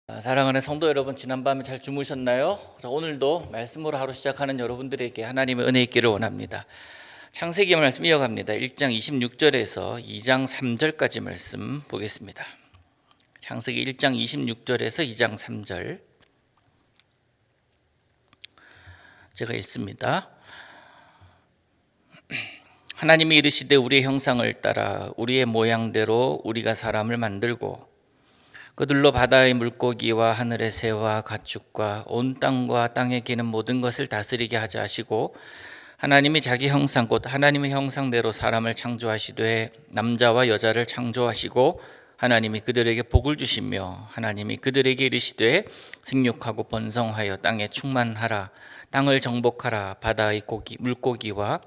사랑하는 성도 여러분, 지난밤에 잘 주무셨나요? 오늘도 말씀으로 하루 시작하는 여러분들에게 하나님의 은혜 있기를 원합니다. 창세기 말씀 이어갑니다. 1장 26절에서 2장 3절까지 말씀 보겠습니다. 창세기 1장 26절에서 2장 3절 제가 읽습니다. 하나님이 이르시되 우리의 형상을 따라 우리의 모양대로 우리가 사람을 만들고 그들로 바다의 물고기와 하늘의 새와 가축과 온 땅과 땅에 기는 모든 것을 다스리게 하자 하시고, 하나님이 자기 형상 곧 하나님의 형상대로 사람을 창조하시되 남자와 여자를 창조하시고, 하나님이 그들에게 복을 주시며 하나님이 그들에게 이르시되 생육하고 번성하여 땅에 충만하라. 땅을 정복하라. 바다의 물고기와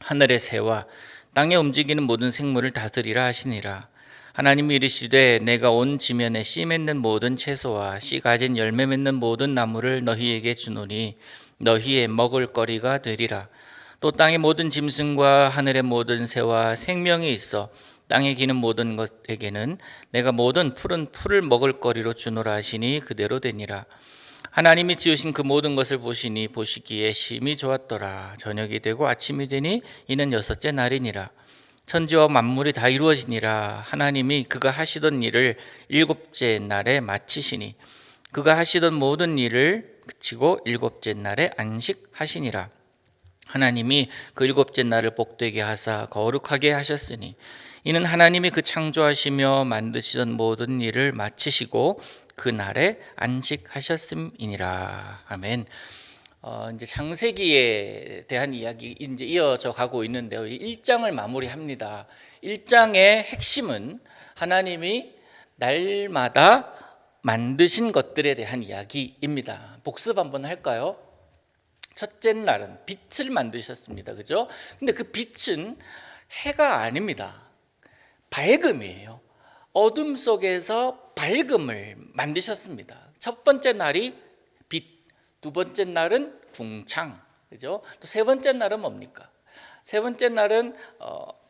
하늘의 새와 땅에 움직이는 모든 생물을 다스리라 하시니라. 하나님이 이르시되 내가 온 지면에 씨 맺는 모든 채소와 씨 가진 열매 맺는 모든 나무를 너희에게 주노니 너희의 먹을 거리가 되리라. 또 땅의 모든 짐승과 하늘의 모든 새와 생명이 있어 땅에 기는 모든 것에게는 내가 모든 푸른 풀을 먹을 거리로 주노라 하시니 그대로 되니라. 하나님이 지으신 그 모든 것을 보시니 보시기에 심히 좋았더라. 저녁이 되고 아침이 되니 이는 여섯째 날이니라. 천지와 만물이 다 이루어지니라. 하나님이 그가 하시던 일을 일곱째 날에 마치시니 그가 하시던 모든 일을 그치고 일곱째 날에 안식하시니라. 하나님이 그 일곱째 날을 복되게 하사 거룩하게 하셨으니 이는 하나님이 그 창조하시며 만드시던 모든 일을 마치시고 그 날에 안식하셨음이니라. 아멘. 이제 창세기에 대한 이야기 이제 이어져 가고 있는데요. 1장을 마무리합니다. 1장의 핵심은 하나님이 날마다 만드신 것들에 대한 이야기입니다. 복습 한번 할까요? 첫째 날은 빛을 만드셨습니다. 그죠? 근데 그 빛은 해가 아닙니다. 밝음이에요. 어둠 속에서 밝음을 만드셨습니다. 첫 번째 날이 빛, 두 번째 날은 궁창, 그죠? 또 세 번째 날은 뭡니까? 세 번째 날은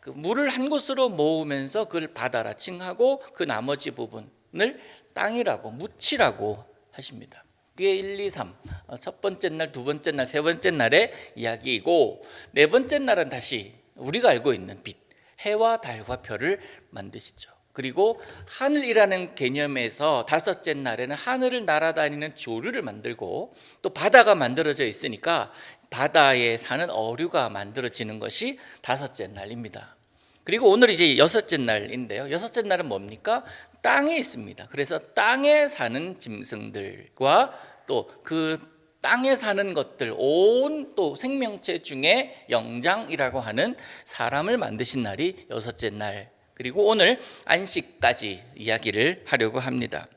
그 물을 한 곳으로 모으면서 그걸 바다라 칭하고 그 나머지 부분을 땅이라고 묻히라고 하십니다. 그게 1, 2, 3 첫 번째 날, 두 번째 날, 세 번째 날의 이야기이고, 네 번째 날은 다시 우리가 알고 있는 빛, 해와 달과 별을 만드시죠. 그리고 하늘이라는 개념에서 다섯째 날에는 하늘을 날아다니는 조류를 만들고, 또 바다가 만들어져 있으니까 바다에 사는 어류가 만들어지는 것이 다섯째 날입니다. 그리고 오늘 이제 여섯째 날인데요. 여섯째 날은 뭡니까? 땅에 있습니다. 그래서 땅에 사는 짐승들과 또 그 땅에 사는 것들, 온 또 생명체 중에 영장이라고 하는 사람을 만드신 날이 여섯째 날, 그리고 오늘 안식까지 이야기를 하려고 합니다.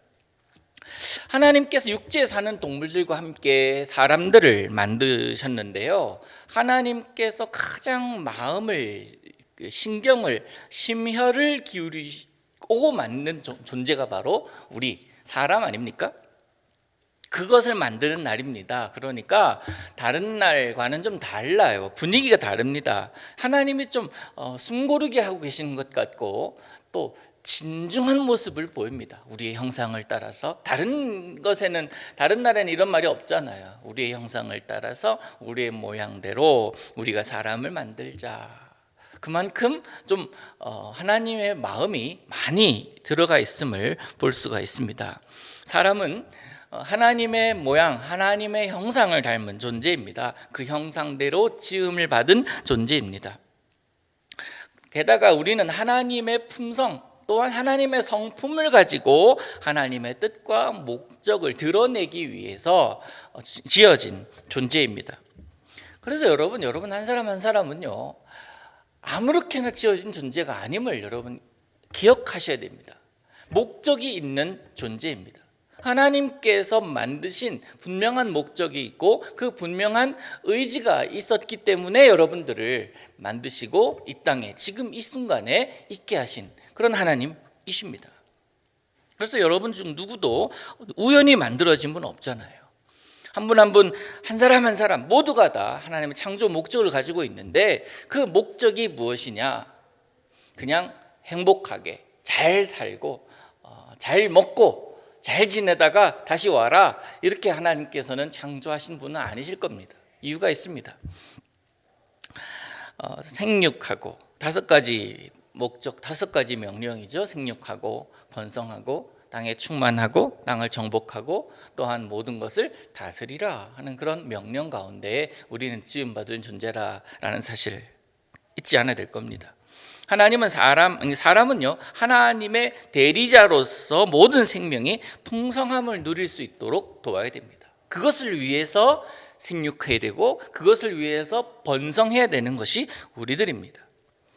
하나님께서 육지에 사는 동물들과 함께 사람들을 만드셨는데요. 하나님께서 가장 마음을, 신경을, 심혈을 기울이고 만든 존재가 바로 우리 사람 아닙니까? 그것을 만드는 날입니다. 그러니까 다른 날과는 좀 달라요. 분위기가 다릅니다. 하나님이 좀 숨고르게 하고 계시는 것 같고, 또 진중한 모습을 보입니다. 우리의 형상을 따라서. 다른 날에는 이런 말이 없잖아요. 우리의 형상을 따라서 우리의 모양대로 우리가 사람을 만들자. 그만큼 좀 하나님의 마음이 많이 들어가 있음을 볼 수가 있습니다. 사람은 하나님의 모양, 하나님의 형상을 닮은 존재입니다. 그 형상대로 지음을 받은 존재입니다. 게다가 우리는 하나님의 품성 또한 하나님의 성품을 가지고 하나님의 뜻과 목적을 드러내기 위해서 지어진 존재입니다. 그래서 여러분 한 사람 한 사람은요, 아무렇게나 지어진 존재가 아님을 여러분 기억하셔야 됩니다. 목적이 있는 존재입니다. 하나님께서 만드신 분명한 목적이 있고 그 분명한 의지가 있었기 때문에 여러분들을 만드시고 이 땅에 지금 이 순간에 있게 하신 그런 하나님이십니다. 그래서 여러분 중 누구도 우연히 만들어진 분 없잖아요. 한 분 한 분, 한 사람 한 사람 모두가 다 하나님의 창조 목적을 가지고 있는데, 그 목적이 무엇이냐? 그냥 행복하게 잘 살고 잘 먹고 잘 지내다가 다시 와라, 이렇게 하나님께서는 창조하신 분은 아니실 겁니다. 이유가 있습니다. 생육하고, 5가지 목적, 5가지 명령이죠. 생육하고 번성하고 땅에 충만하고 땅을 정복하고 또한 모든 것을 다스리라 하는 그런 명령 가운데 우리는 지음받은 존재라라는 사실을 잊지 않아야 될 겁니다. 하나님은 사람은요, 하나님의 대리자로서 모든 생명이 풍성함을 누릴 수 있도록 도와야 됩니다. 그것을 위해서 생육해야 되고 그것을 위해서 번성해야 되는 것이 우리들입니다.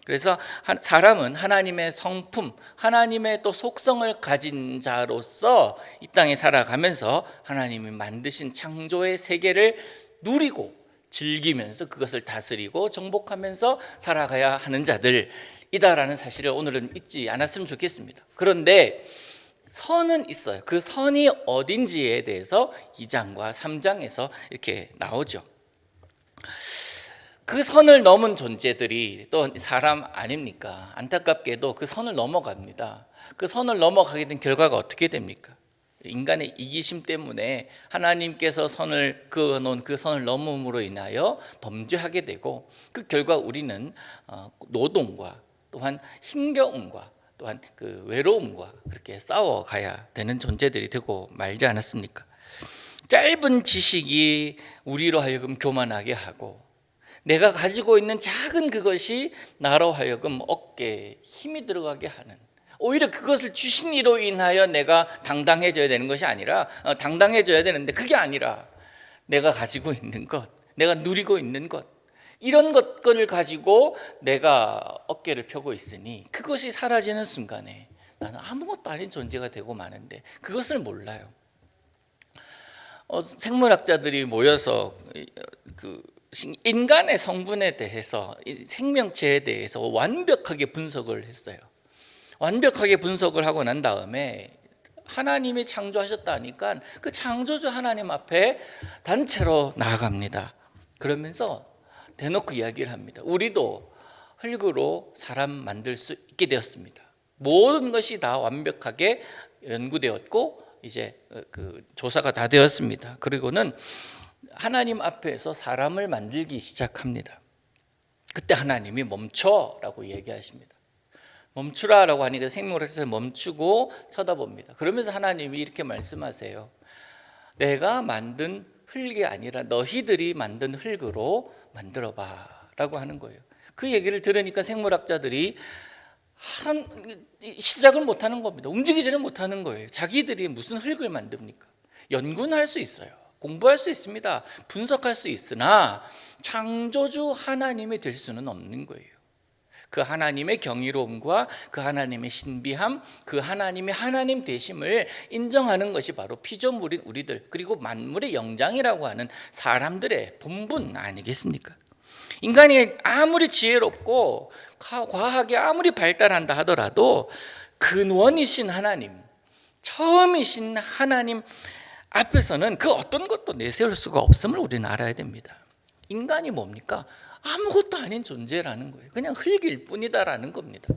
그래서 사람은 하나님의 성품, 하나님의 또 속성을 가진 자로서 이 땅에 살아가면서 하나님이 만드신 창조의 세계를 누리고 즐기면서 그것을 다스리고 정복하면서 살아가야 하는 자들이다라는 사실을 오늘은 잊지 않았으면 좋겠습니다. 그런데 선은 있어요. 그 선이 어딘지에 대해서 2장과 3장에서 이렇게 나오죠. 그 선을 넘은 존재들이 또 사람 아닙니까? 안타깝게도 그 선을 넘어갑니다. 그 선을 넘어가게 된 결과가 어떻게 됩니까? 인간의 이기심 때문에 하나님께서 선을 그어놓은 그 선을 넘음으로 인하여 범죄하게 되고, 그 결과 우리는 노동과 또한 힘겨움과 또한 그 외로움과 그렇게 싸워가야 되는 존재들이 되고 말지 않았습니까? 짧은 지식이 우리로 하여금 교만하게 하고, 내가 가지고 있는 작은 그것이 나로 하여금 어깨에 힘이 들어가게 하는, 오히려 그것을 주신 이로 인하여 내가 당당해져야 되는 것이 아니라, 당당해져야 되는데 그게 아니라 내가 가지고 있는 것, 내가 누리고 있는 것, 이런 것들을 가지고 내가 어깨를 펴고 있으니 그것이 사라지는 순간에 나는 아무것도 아닌 존재가 되고 마는데 그것을 몰라요. 생물학자들이 모여서 인간의 성분에 대해서, 생명체에 대해서 완벽하게 분석을 했어요. 완벽하게 분석을 하고 난 다음에 하나님이 창조하셨다니까 그 창조주 하나님 앞에 단체로 나아갑니다. 그러면서 대놓고 이야기를 합니다. 우리도 흙으로 사람 만들 수 있게 되었습니다. 모든 것이 다 완벽하게 연구되었고 이제 그 조사가 다 되었습니다. 그리고는 하나님 앞에서 사람을 만들기 시작합니다. 그때 하나님이 멈춰라고 얘기하십니다. 멈추라라고 하니까 생명으로서 멈추고 쳐다봅니다. 그러면서 하나님이 이렇게 말씀하세요. 내가 만든 흙이 아니라 너희들이 만든 흙으로 만들어봐 라고 하는 거예요. 그 얘기를 들으니까 생물학자들이 시작을 못하는 겁니다. 움직이지는 못하는 거예요. 자기들이 무슨 흙을 만듭니까? 연구는 할 수 있어요. 공부할 수 있습니다. 분석할 수 있으나 창조주 하나님이 될 수는 없는 거예요. 그 하나님의 경이로움과 그 하나님의 신비함, 그 하나님의 하나님 되심을 인정하는 것이 바로 피조물인 우리들, 그리고 만물의 영장이라고 하는 사람들의 본분 아니겠습니까? 인간이 아무리 지혜롭고 과학이 아무리 발달한다 하더라도 근원이신 하나님, 처음이신 하나님 앞에서는 그 어떤 것도 내세울 수가 없음을 우리는 알아야 됩니다. 인간이 뭡니까? 아무것도 아닌 존재라는 거예요. 그냥 흙일 뿐이다라는 겁니다.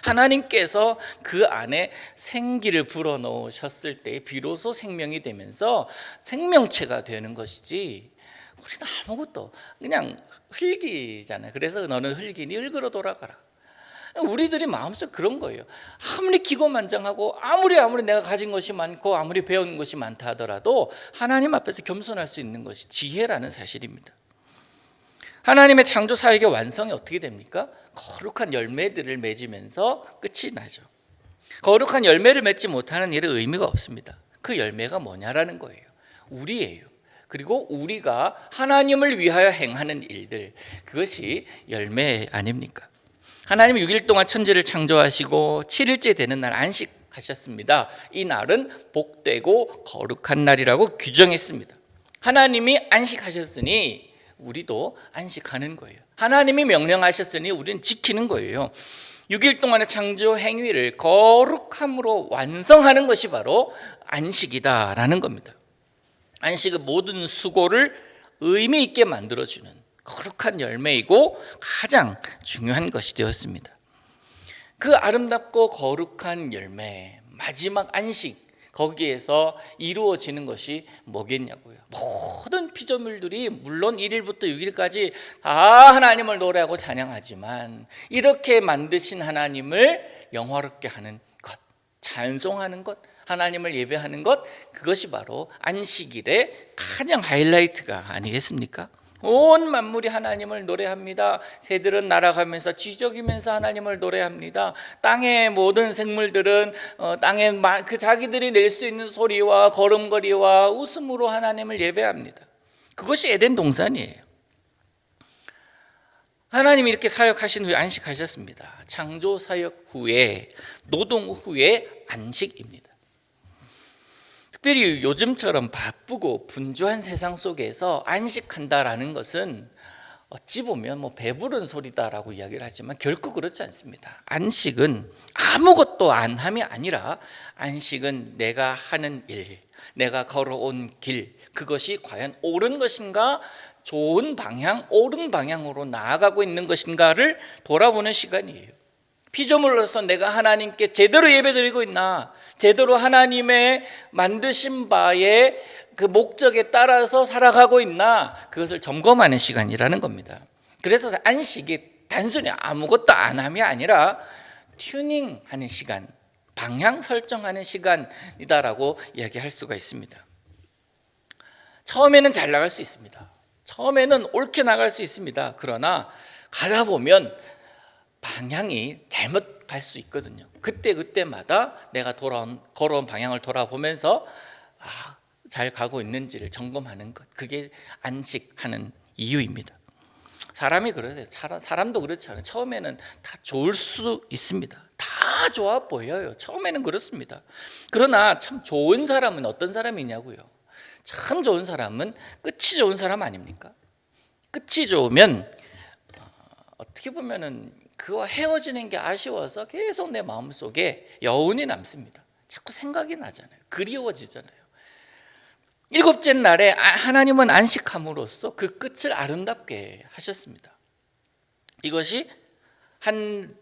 하나님께서 그 안에 생기를 불어넣으셨을 때 비로소 생명이 되면서 생명체가 되는 것이지, 우리는 아무것도 그냥 흙이잖아요. 그래서 너는 흙이니 흙으로 돌아가라. 우리들이 마음속 그런 거예요. 아무리 기고만장하고 아무리 내가 가진 것이 많고 아무리 배운 것이 많다 하더라도 하나님 앞에서 겸손할 수 있는 것이 지혜라는 사실입니다. 하나님의 창조 사역의 완성이 어떻게 됩니까? 거룩한 열매들을 맺으면서 끝이 나죠. 거룩한 열매를 맺지 못하는 일은 의미가 없습니다. 그 열매가 뭐냐라는 거예요. 우리예요. 그리고 우리가 하나님을 위하여 행하는 일들, 그것이 열매 아닙니까? 하나님은 6일 동안 천지를 창조하시고 7일째 되는 날 안식하셨습니다. 이 날은 복되고 거룩한 날이라고 규정했습니다. 하나님이 안식하셨으니 우리도 안식하는 거예요. 하나님이 명령하셨으니 우리는 지키는 거예요. 6일 동안의 창조 행위를 거룩함으로 완성하는 것이 바로 안식이다라는 겁니다. 안식은 모든 수고를 의미 있게 만들어주는 거룩한 열매이고 가장 중요한 것이 되었습니다. 그 아름답고 거룩한 열매, 마지막 안식, 거기에서 이루어지는 것이 뭐겠냐고요. 모든 피조물들이 물론 1일부터 6일까지 다 하나님을 노래하고 찬양하지만 이렇게 만드신 하나님을 영화롭게 하는 것, 찬송하는 것, 하나님을 예배하는 것, 그것이 바로 안식일의 가장 하이라이트가 아니겠습니까? 온 만물이 하나님을 노래합니다. 새들은 날아가면서 쥐저기면서 하나님을 노래합니다. 땅의 모든 생물들은 땅에 그 자기들이 낼 수 있는 소리와 걸음걸이와 웃음으로 하나님을 예배합니다. 그것이 에덴 동산이에요. 하나님이 이렇게 사역하신 후에 안식하셨습니다. 창조 사역 후에, 노동 후에 안식입니다. 특별히 요즘처럼 바쁘고 분주한 세상 속에서 안식한다라는 것은 어찌 보면 배부른 소리다라고 이야기를 하지만 결코 그렇지 않습니다. 안식은 아무것도 안 함이 아니라 안식은 내가 하는 일, 내가 걸어온 길, 그것이 과연 옳은 것인가, 좋은 방향, 옳은 방향으로 나아가고 있는 것인가를 돌아보는 시간이에요. 피조물로서 내가 하나님께 제대로 예배드리고 있나, 제대로 하나님의 만드신 바의 그 목적에 따라서 살아가고 있나, 그것을 점검하는 시간이라는 겁니다. 그래서 안식이 단순히 아무것도 안 함이 아니라 튜닝하는 시간, 방향 설정하는 시간이다라고 이야기할 수가 있습니다. 처음에는 잘 나갈 수 있습니다. 처음에는 옳게 나갈 수 있습니다. 그러나 가다 보면 방향이 잘못 갈 수 있거든요. 그때마다 내가 걸어온 방향을 돌아보면서 잘 가고 있는지를 점검하는 것, 그게 안식하는 이유입니다. 사람이 그러세요. 사람도 그렇지 않아요. 처음에는 다 좋을 수 있습니다. 다 좋아 보여요. 처음에는 그렇습니다. 그러나 참 좋은 사람은 어떤 사람이냐고요. 참 좋은 사람은 끝이 좋은 사람 아닙니까? 끝이 좋으면 어떻게 보면은 그와 헤어지는 게 아쉬워서 계속 내 마음속에 여운이 남습니다. 자꾸 생각이 나잖아요. 그리워지잖아요. 7째 날에 하나님은 안식함으로써 그 끝을 아름답게 하셨습니다. 이것이 한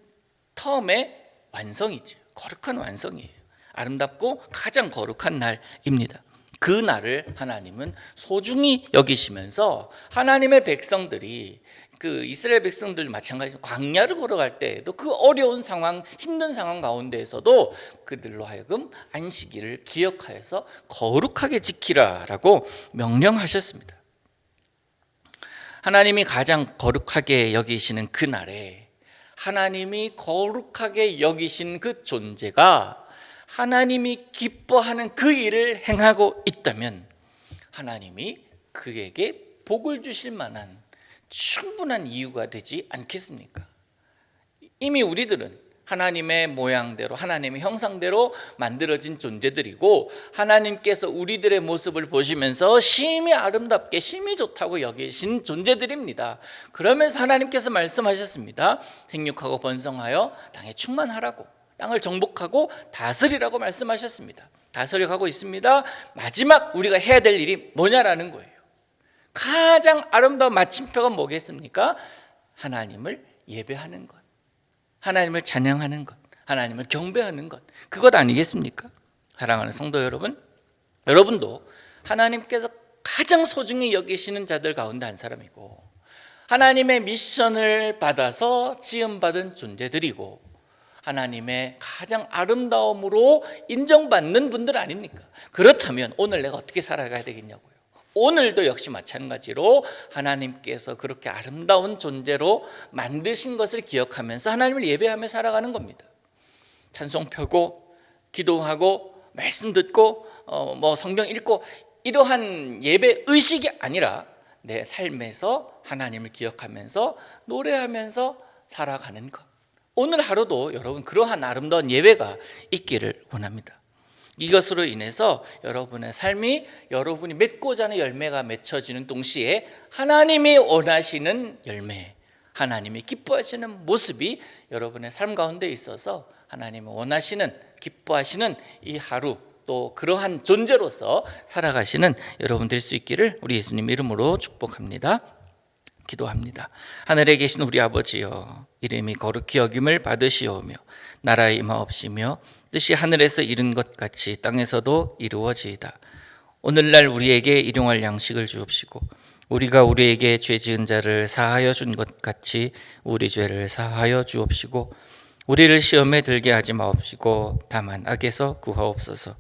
텀의 완성이죠. 거룩한 완성이에요. 아름답고 가장 거룩한 날입니다. 그 날을 하나님은 소중히 여기시면서 하나님의 백성들이, 그 이스라엘 백성들 마찬가지로 광야를 걸어갈 때에도 그 어려운 상황, 힘든 상황 가운데에서도 그들로 하여금 안식일을 기억하여서 거룩하게 지키라라고 명령하셨습니다. 하나님이 가장 거룩하게 여기시는 그 날에 하나님이 거룩하게 여기신 그 존재가 하나님이 기뻐하는 그 일을 행하고 있다면 하나님이 그에게 복을 주실 만한 충분한 이유가 되지 않겠습니까? 이미 우리들은 하나님의 모양대로, 하나님의 형상대로 만들어진 존재들이고 하나님께서 우리들의 모습을 보시면서 심히 아름답게, 심히 좋다고 여기신 존재들입니다. 그러면서 하나님께서 말씀하셨습니다. 생육하고 번성하여 땅에 충만하라고, 땅을 정복하고 다스리라고 말씀하셨습니다. 다스려가고 있습니다. 마지막 우리가 해야 될 일이 뭐냐라는 거예요. 가장 아름다운 마침표가 뭐겠습니까? 하나님을 예배하는 것, 하나님을 찬양하는 것, 하나님을 경배하는 것, 그것 아니겠습니까? 사랑하는 성도 여러분, 여러분도 하나님께서 가장 소중히 여기시는 자들 가운데 한 사람이고 하나님의 미션을 받아서 지음받은 존재들이고 하나님의 가장 아름다움으로 인정받는 분들 아닙니까? 그렇다면 오늘 내가 어떻게 살아가야 되겠냐고요. 오늘도 역시 마찬가지로 하나님께서 그렇게 아름다운 존재로 만드신 것을 기억하면서 하나님을 예배하며 살아가는 겁니다. 찬송 펴고 기도하고 말씀 듣고 성경 읽고 이러한 예배 의식이 아니라 내 삶에서 하나님을 기억하면서 노래하면서 살아가는 것. 오늘 하루도 여러분 그러한 아름다운 예배가 있기를 원합니다. 이것으로 인해서 여러분의 삶이 여러분이 맺고자 하는 열매가 맺혀지는 동시에 하나님이 원하시는 열매, 하나님이 기뻐하시는 모습이 여러분의 삶 가운데 있어서 하나님이 원하시는, 기뻐하시는 이 하루, 또 그러한 존재로서 살아가시는 여러분 될 수 있기를 우리 예수님 이름으로 축복합니다. 기도합니다. 하늘에 계신 우리 아버지여, 이름이 거룩히 여김을 받으시오며 나라의 임하옵시며 뜻이 하늘에서 이룬 것 같이 땅에서도 이루어지이다. 오늘날 우리에게 일용할 양식을 주옵시고 우리가 우리에게 죄 지은 자를 사하여 준 것 같이 우리 죄를 사하여 주옵시고 우리를 시험에 들게 하지 마옵시고 다만 악에서 구하옵소서.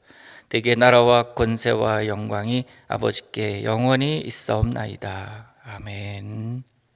대개 나라와 권세와 영광이 아버지께 영원히 있사옵나이다. 아멘.